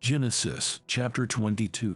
Genesis chapter 22.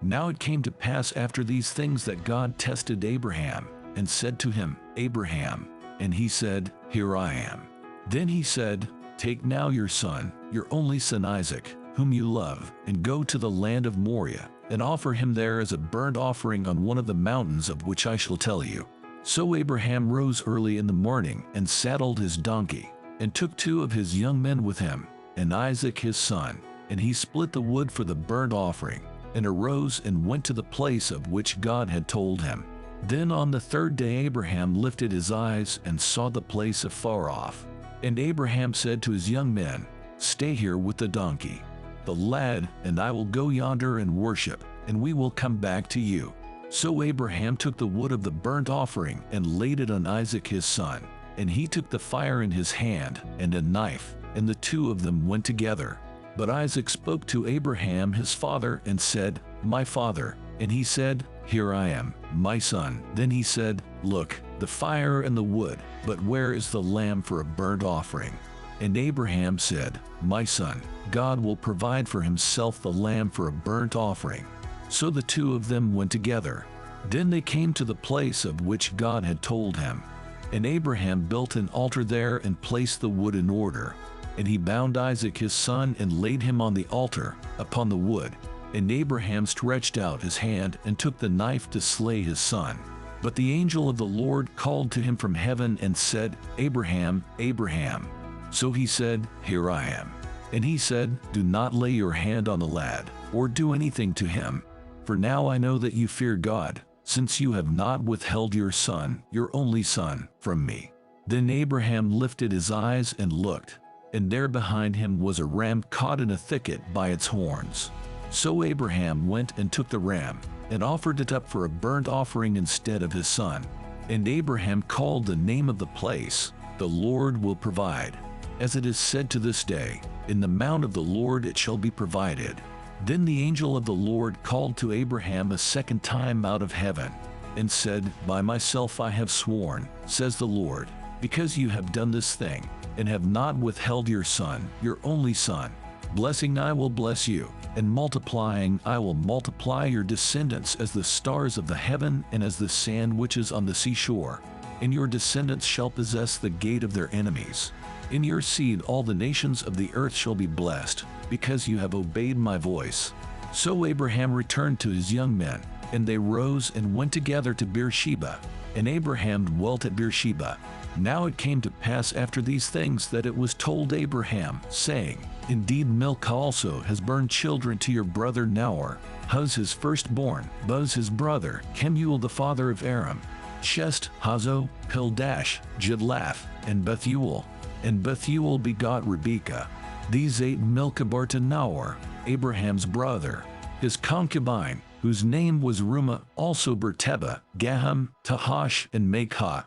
Now it came to pass after these things that God tested Abraham, and said to him, Abraham. And he said, Here I am. Then he said, Take now your son, your only son Isaac, whom you love, and go to the land of Moriah, and offer him there as a burnt offering on one of the mountains of which I shall tell you. So Abraham rose early in the morning, and saddled his donkey, and took 2 of his young men with him, and Isaac his son. And he split the wood for the burnt offering, and arose and went to the place of which God had told him. Then on the 3rd day Abraham lifted his eyes and saw the place afar off. And Abraham said to his young men, Stay here with the donkey. The lad and I will go yonder and worship, and we will come back to you. So Abraham took the wood of the burnt offering and laid it on Isaac his son. And he took the fire in his hand and a knife, and the 2 of them went together. But Isaac spoke to Abraham his father and said, My father. And he said, Here I am, my son. Then he said, Look, the fire and the wood, but where is the lamb for a burnt offering? And Abraham said, My son, God will provide for himself the lamb for a burnt offering. So the 2 of them went together. Then they came to the place of which God had told him. And Abraham built an altar there and placed the wood in order. And he bound Isaac his son and laid him on the altar, upon the wood. And Abraham stretched out his hand and took the knife to slay his son. But the angel of the Lord called to him from heaven and said, Abraham, Abraham. So he said, Here I am. And he said, Do not lay your hand on the lad, or do anything to him. For now I know that you fear God, since you have not withheld your son, your only son, from me. Then Abraham lifted his eyes and looked. And there behind him was a ram caught in a thicket by its horns. So Abraham went and took the ram, and offered it up for a burnt offering instead of his son. And Abraham called the name of the place, The Lord will provide. As it is said to this day, In the mount of the Lord it shall be provided. Then the angel of the Lord called to Abraham a second time out of heaven, and said, By myself I have sworn, says the Lord, because you have done this thing, and have not withheld your son, your only son. Blessing I will bless you, and multiplying I will multiply your descendants as the stars of the heaven and as the sand which is on the seashore. And your descendants shall possess the gate of their enemies. In your seed all the nations of the earth shall be blessed, because you have obeyed my voice. So Abraham returned to his young men, and they rose and went together to Beersheba. And Abraham dwelt at Beersheba. Now it came to pass after these things that it was told Abraham, saying, Indeed Milcah also has borne children to your brother Nahor, Huz his firstborn, Buz his brother, Kemuel the father of Aram, Shest, Hazo, Pildash, Jidlaph, and Bethuel. And Bethuel begot Rebekah. These 8 Milcah bore to Nahor, Abraham's brother. His concubine, whose name was Rumah, also Beersheba, Gaham, Tahash, and Maachah.